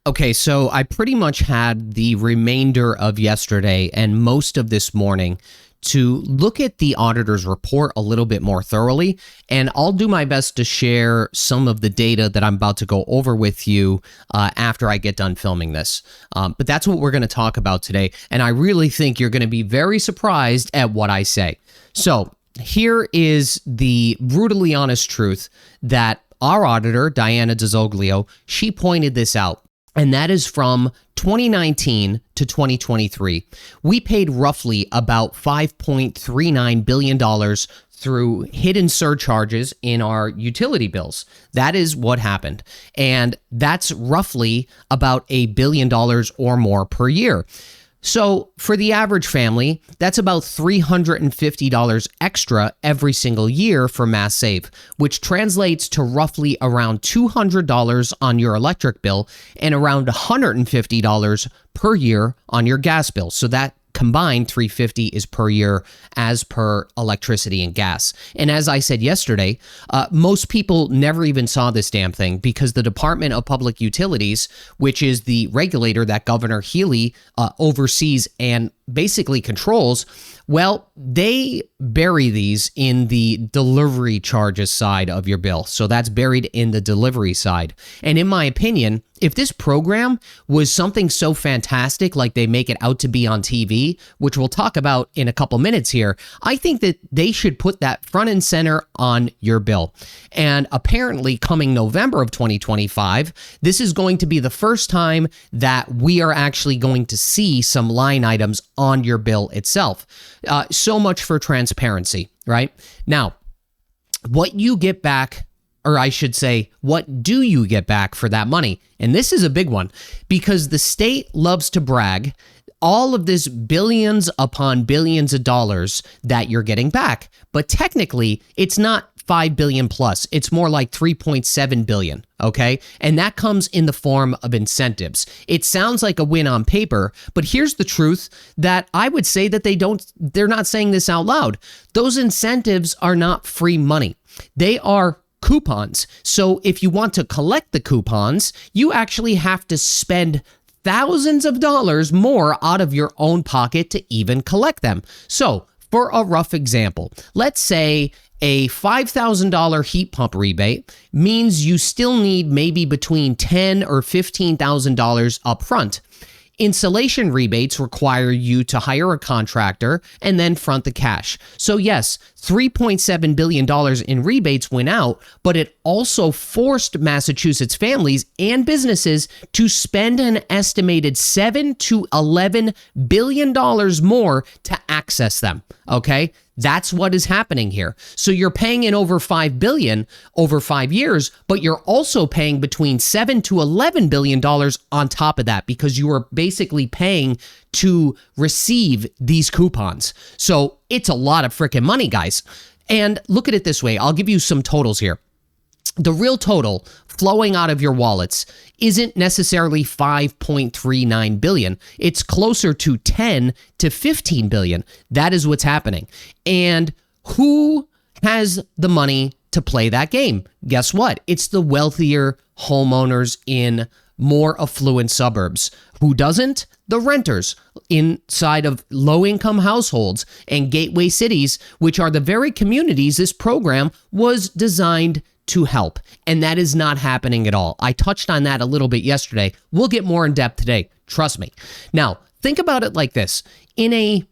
Okay, so I pretty much had the remainder of yesterday and most of this morning to look at the auditor's report a little bit more thoroughly, and I'll do my best to share some of the data that I'm about to go over with you after I get done filming this. But that's what we're going to talk about today, and I really think you're going to be very surprised at what I say. So here is the brutally honest truth that our auditor, Diana DeZoglio, she pointed this out. And that is from 2019 to 2023. We paid roughly about $5.39 billion through hidden surcharges in our utility bills. That is what happened. And that's roughly about $1 billion or more per year. So for the average family, that's about $350 extra every single year for Mass Save, which translates to roughly around $200 on your electric bill and around $150 per year on your gas bill. So that combined $350 is per year as per electricity and gas. And as I said yesterday, most people never even saw this damn thing because the Department of Public Utilities, which is the regulator that Governor Healy oversees and basically controls, well, they bury these in the delivery charges side of your bill. So that's buried in the delivery side. And in my opinion, if this program was something so fantastic like they make it out to be on TV, which we'll talk about in a couple minutes here, I think that they should put that front and center on your bill. And apparently coming November of 2025, this is going to be the first time that we are actually going to see some line items on your bill itself. So much for transparency, right? Now, what you get back, or I should say, what do you get back for that money? And this is a big one because the state loves to brag all of this billions upon billions of dollars that you're getting back. But technically, it's not 5 billion plus. It's more like 3.7 billion, okay? And that comes in the form of incentives. It sounds like a win on paper, but here's the truth that I would say that they're not saying this out loud. Those incentives are not free money. They are coupons. So if you want to collect the coupons, you actually have to spend thousands of dollars more out of your own pocket to even collect them. So for a rough example, let's say a $5,000 heat pump rebate means you still need maybe between $10,000 or $15,000 up front. Insulation rebates require you to hire a contractor and then front the cash. So yes, $3.7 billion in rebates went out, but it also forced Massachusetts families and businesses to spend an estimated $7 to $11 billion more to access them, okay? That's what is happening here. So you're paying in over $5 billion over 5 years, but you're also paying between $7 to $11 billion on top of that because you are basically paying to receive these coupons. So it's a lot of freaking money, guys. And look at it this way. I'll give you some totals here. The real total flowing out of your wallets isn't necessarily 5.39 billion. It's closer to 10 to 15 billion. That is what's happening. And who has the money to play that game? Guess what? It's the wealthier homeowners in more affluent suburbs. Who doesn't? The renters inside of low-income households and gateway cities, which are the very communities this program was designed to help. And that is not happening at all. I touched on that a little bit yesterday. We'll get more in depth today. Trust me. Now, think about it like this. In a,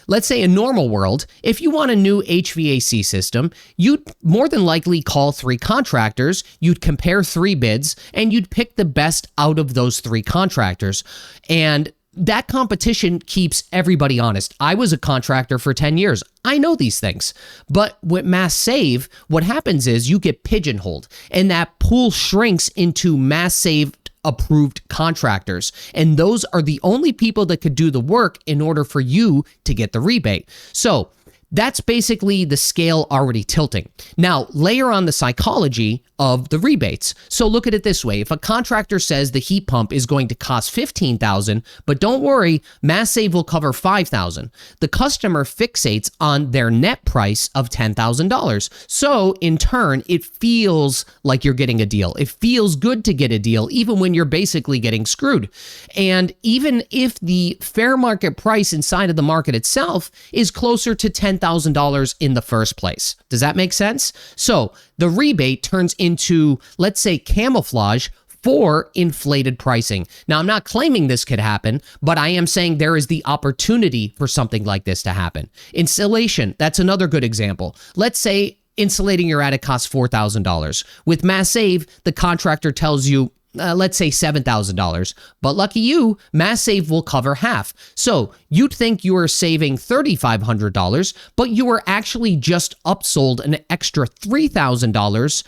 let's say a normal world, if you want a new HVAC system, you'd more than likely call 3 contractors, you'd compare 3 bids, and you'd pick the best out of those 3 contractors. And that competition keeps everybody honest. I was a contractor for 10 years. I know these things. But with Mass Save, what happens is you get pigeonholed, and that pool shrinks into Mass Save approved contractors. And those are the only people that could do the work in order for you to get the rebate. So That's basically the scale already tilting. Now, layer on the psychology of the rebates. So look at it this way. If a contractor says the heat pump is going to cost $15,000, but don't worry, Mass Save will cover $5,000. The customer fixates on their net price of $10,000. So in turn, it feels like you're getting a deal. It feels good to get a deal, even when you're basically getting screwed. And even if the fair market price inside of the market itself is closer to $10,000 in the first place. Does that make sense? So the rebate turns into, let's say, camouflage for inflated pricing. Now, I'm not claiming this could happen, but I am saying there is the opportunity for something like this to happen. Insulation, that's another good example. Let's say insulating your attic costs $4,000. With Mass Save, the contractor tells you, let's say $7,000, but lucky you, Mass Save will cover half. So you'd think you are saving $3,500, but you were actually just upsold an extra $3,000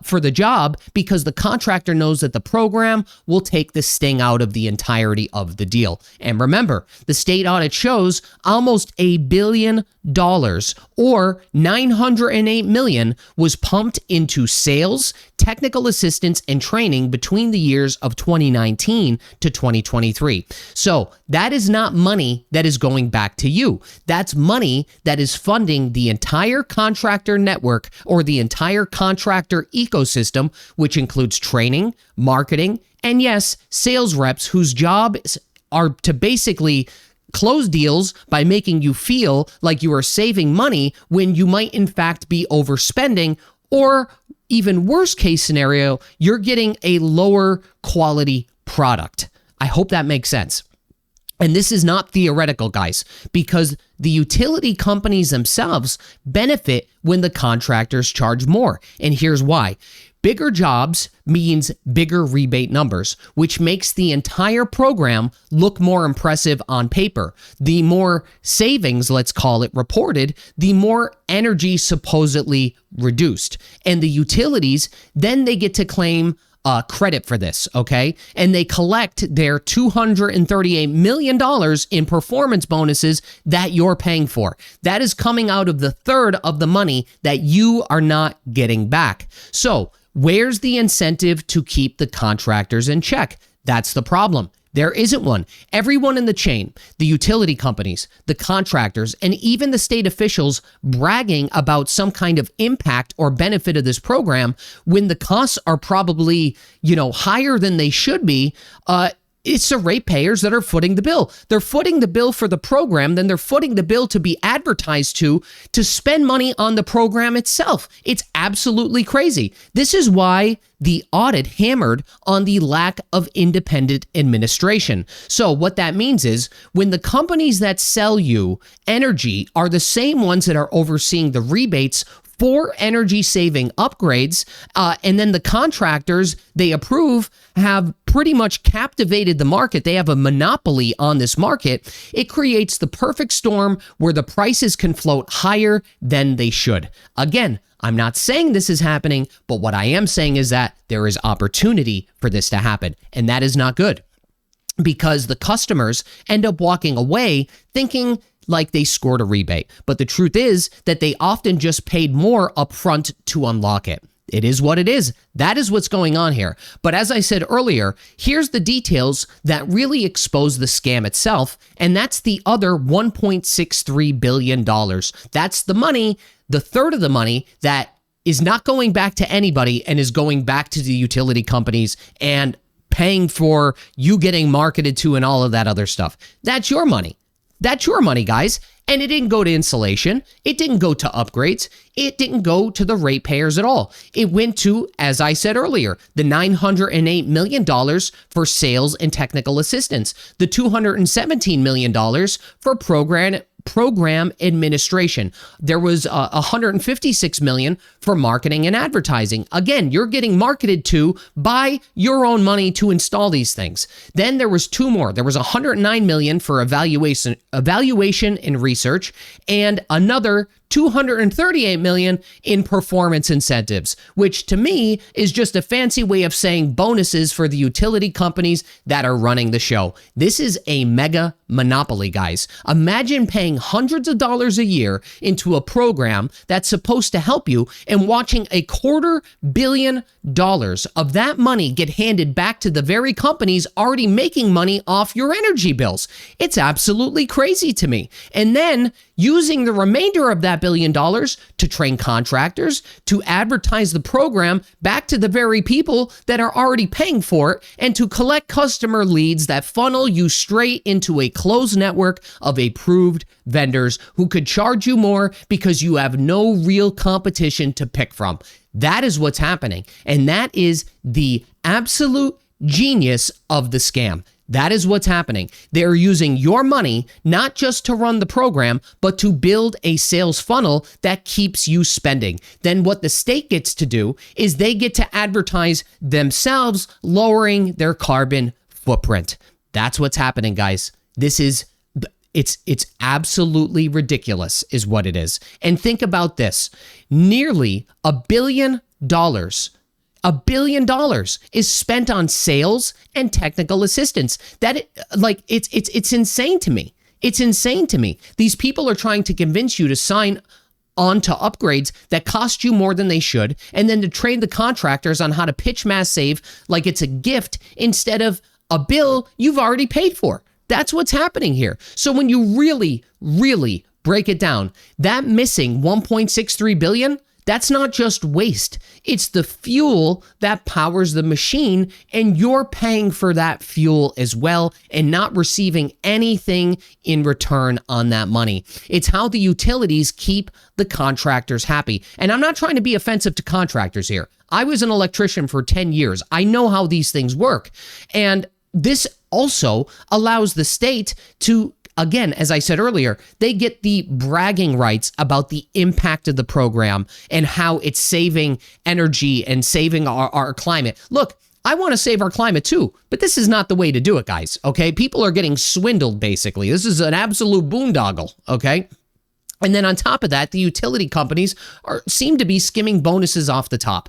for the job because the contractor knows that the program will take the sting out of the entirety of the deal. And remember, the state audit shows almost $1 billion or $908 million was pumped into sales, technical assistance, and training between the years of 2019 to 2023. So that is not money that is going back to you. That's money that is funding the entire contractor network or the entire contractor ecosystem, which includes training, marketing, and yes, sales reps whose jobs are to basically close deals by making you feel like you are saving money when you might in fact be overspending, or even worst case scenario, you're getting a lower quality product. I hope that makes sense. And this is not theoretical, guys, because the utility companies themselves benefit when the contractors charge more. And here's why. Bigger jobs means bigger rebate numbers, which makes the entire program look more impressive on paper. The more savings, let's call it, reported, the more energy supposedly reduced. And the utilities, then they get to claim credit for this, okay? And they collect their $238 million in performance bonuses that you're paying for. That is coming out of the third of the money that you are not getting back. So where's the incentive to keep the contractors in check? That's the problem. There isn't one. Everyone in the chain, the utility companies, the contractors, and even the state officials bragging about some kind of impact or benefit of this program when the costs are probably, higher than they should be, it's the ratepayers that are footing the bill. They're footing the bill for the program, then they're footing the bill to be advertised to spend money on the program itself. It's absolutely crazy. This is why the audit hammered on the lack of independent administration. So what that means is when the companies that sell you energy are the same ones that are overseeing the rebates for energy saving upgrades, and then the contractors they approve have pretty much captivated the market. They have a monopoly on this market. It creates the perfect storm where the prices can float higher than they should. Again, I'm not saying this is happening, but what I am saying is that there is opportunity for this to happen, and that is not good because the customers end up walking away thinking like they scored a rebate. But the truth is that they often just paid more upfront to unlock it. It is what it is. That is what's going on here. But as I said earlier, here's the details that really expose the scam itself, and that's the other $1.63 billion. That's the money, the third of the money that is not going back to anybody and is going back to the utility companies and paying for you getting marketed to and all of that other stuff. That's your money. That's your money, guys. And it didn't go to insulation. It didn't go to upgrades. It didn't go to the ratepayers at all. It went to, as I said earlier, the $908 million for sales and technical assistance, the $217 million for program administration. There was $156 million for marketing and advertising. Again, you're getting marketed to by your own money to install these things. Then there was two more. There was $109 million for evaluation and research, and another $238 million in performance incentives, which to me is just a fancy way of saying bonuses for the utility companies that are running the show. This is a mega monopoly, guys. Imagine paying hundreds of dollars a year into a program that's supposed to help you and watching $250 million of that money get handed back to the very companies already making money off your energy bills. It's absolutely crazy to me. And then using the remainder of that $1 billion to train contractors, to advertise the program back to the very people that are already paying for it, and to collect customer leads that funnel you straight into a closed network of approved vendors who could charge you more because you have no real competition to pick from. That is what's happening. And that is the absolute genius of the scam. That is what's happening. They're using your money not just to run the program, but to build a sales funnel that keeps you spending. Then what the state gets to do is they get to advertise themselves, lowering their carbon footprint. That's what's happening, guys. It's absolutely ridiculous is what it is. And think about this. Nearly $1 billion. $1 billion is spent on sales and technical assistance. It's insane to me. It's insane to me. These people are trying to convince you to sign on to upgrades that cost you more than they should, and then to train the contractors on how to pitch mass save like it's a gift instead of a bill you've already paid for. That's what's happening here. So when you really, really break it down, that missing $1.63 billion, that's not just waste. It's the fuel that powers the machine, and you're paying for that fuel as well and not receiving anything in return on that money. It's how the utilities keep the contractors happy. And I'm not trying to be offensive to contractors here. I was an electrician for 10 years. I know how these things work. And this also allows the state to, again, as I said earlier, they get the bragging rights about the impact of the program and how it's saving energy and saving our climate. Look, I want to save our climate too, but this is not the way to do it, guys, okay? People are getting swindled, basically. This is an absolute boondoggle, okay? And then on top of that, the utility companies seem to be skimming bonuses off the top.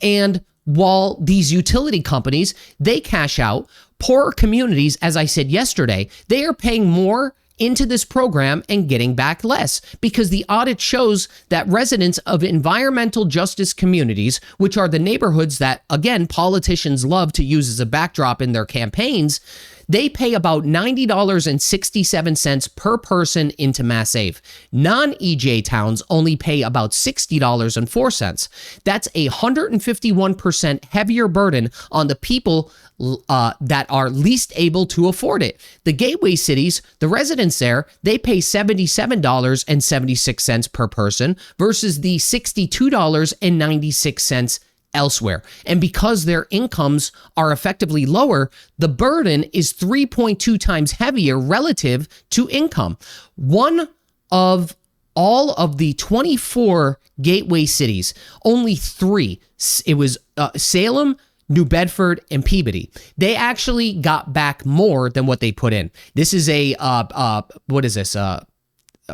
And while these utility companies, they cash out, poorer communities, as I said yesterday, they are paying more into this program and getting back less, because the audit shows that residents of environmental justice communities, which are the neighborhoods that, again, politicians love to use as a backdrop in their campaigns, they pay about $90.67 per person into mass save. Non-EJ towns only pay about $60.04. That's a 151% heavier burden on the people that are least able to afford it. The gateway cities, the residents there, they pay $77.76 per person versus the $62.96 elsewhere. And because their incomes are effectively lower, the burden is 3.2 times heavier relative to income. One of all of the 24 gateway cities, only 3, it was Salem, New Bedford, and Peabody, they actually got back more than what they put in. This is a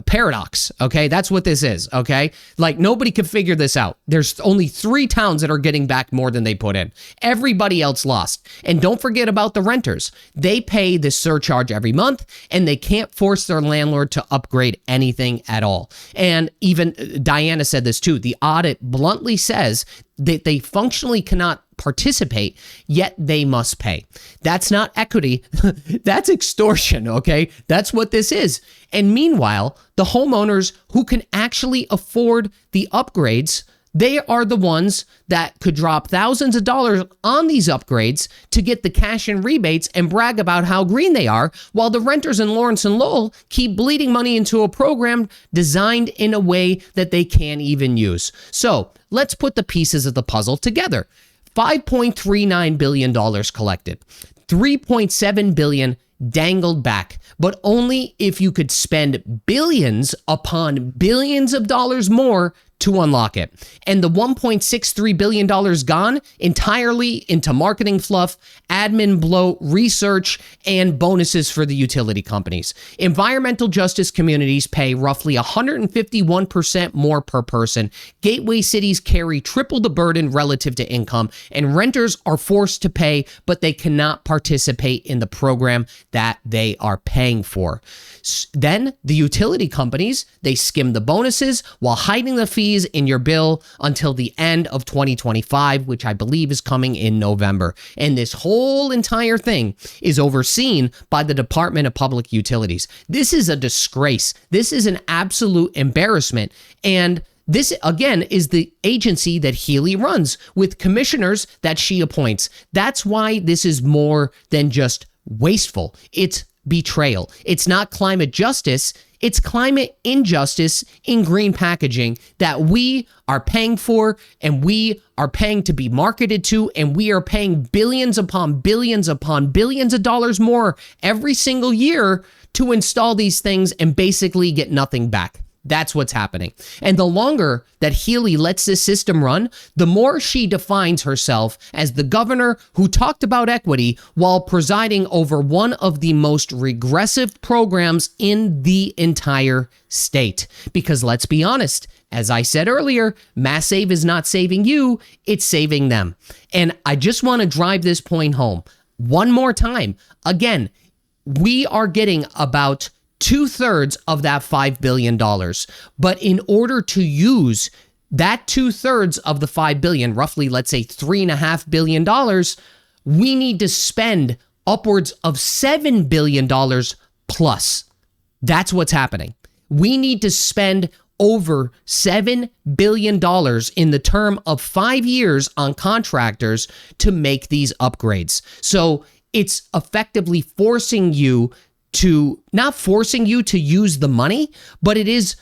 paradox, okay? That's what this is, okay? Like, nobody could figure this out. There's only 3 towns that are getting back more than they put in. Everybody else lost. And don't forget about the renters. They pay this surcharge every month, and they can't force their landlord to upgrade anything at all. And even Diana said this too. The audit bluntly says that they functionally cannot participate, yet they must pay. That's not equity. That's extortion, okay? That's what this is. And meanwhile, the homeowners who can actually afford the upgrades, they are the ones that could drop thousands of dollars on these upgrades to get the cash and rebates and brag about how green they are, while the renters in Lawrence and Lowell keep bleeding money into a program designed in a way that they can't even use. So let's put the pieces of the puzzle together. $5.39 billion collected, $3.7 billion dangled back, but only if you could spend billions upon billions of dollars more to unlock it. And the $1.63 billion gone entirely into marketing fluff, admin bloat, research, and bonuses for the utility companies. Environmental justice communities pay roughly 151% more per person. Gateway cities carry triple the burden relative to income, and renters are forced to pay, but they cannot participate in the program that they are paying for. Then the utility companies, they skim the bonuses while hiding the fees in your bill until the end of 2025, which I believe is coming in November. And this whole entire thing is overseen by the Department of Public Utilities. This is a disgrace. This is an absolute embarrassment. And this, again, is the agency that Healy runs with commissioners that she appoints. That's why this is more than just wasteful. It's betrayal. It's not climate justice. It's climate injustice in green packaging that we are paying for, and we are paying to be marketed to, and we are paying billions upon billions upon billions of dollars more every single year to install these things and basically get nothing back. That's what's happening. And the longer that Healy lets this system run, the more she defines herself as the governor who talked about equity while presiding over one of the most regressive programs in the entire state. Because let's be honest, as I said earlier, Mass Save is not saving you, it's saving them. And I just want to drive this point home one more time. Again, we are getting about 2/3 of that $5 billion. But in order to use that 2/3 of the $5 billion, roughly, let's say $3.5 billion, we need to spend upwards of $7 billion plus. That's what's happening. We need to spend over $7 billion in the term of 5 years on contractors to make these upgrades. So it's effectively forcing you to, not forcing you to use the money, but it is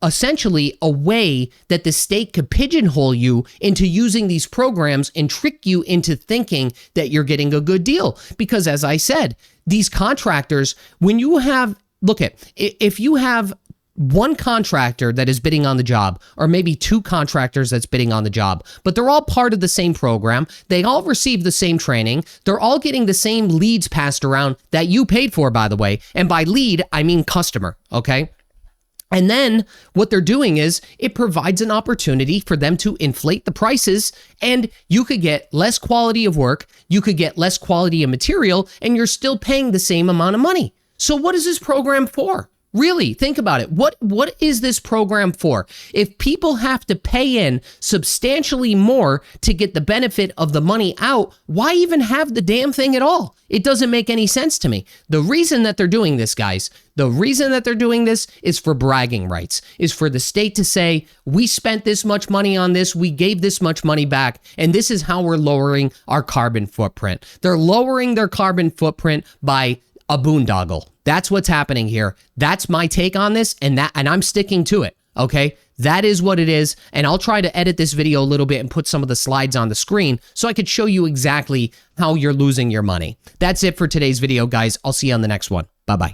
essentially a way that the state could pigeonhole you into using these programs and trick you into thinking that you're getting a good deal. Because as I said, these contractors, when you have, if you have one contractor that is bidding on the job, or maybe two contractors that's bidding on the job, but they're all part of the same program. They all receive the same training. They're all getting the same leads passed around that you paid for, by the way. And by lead, I mean customer, okay? And then what they're doing is it provides an opportunity for them to inflate the prices, and you could get less quality of work, you could get less quality of material, and you're still paying the same amount of money. So what is this program for? Really, think about it. What is this program for? If people have to pay in substantially more to get the benefit of the money out, why even have the damn thing at all? It doesn't make any sense to me. The reason that they're doing this, guys, the reason that they're doing this is for bragging rights, is for the state to say, we spent this much money on this, we gave this much money back, and this is how we're lowering our carbon footprint. They're lowering their carbon footprint by a boondoggle. That's what's happening here. That's my take on this, and I'm sticking to it, okay? That is what it is, and I'll try to edit this video a little bit and put some of the slides on the screen so I could show you exactly how you're losing your money. That's it for today's video, guys. I'll see you on the next one. Bye-bye.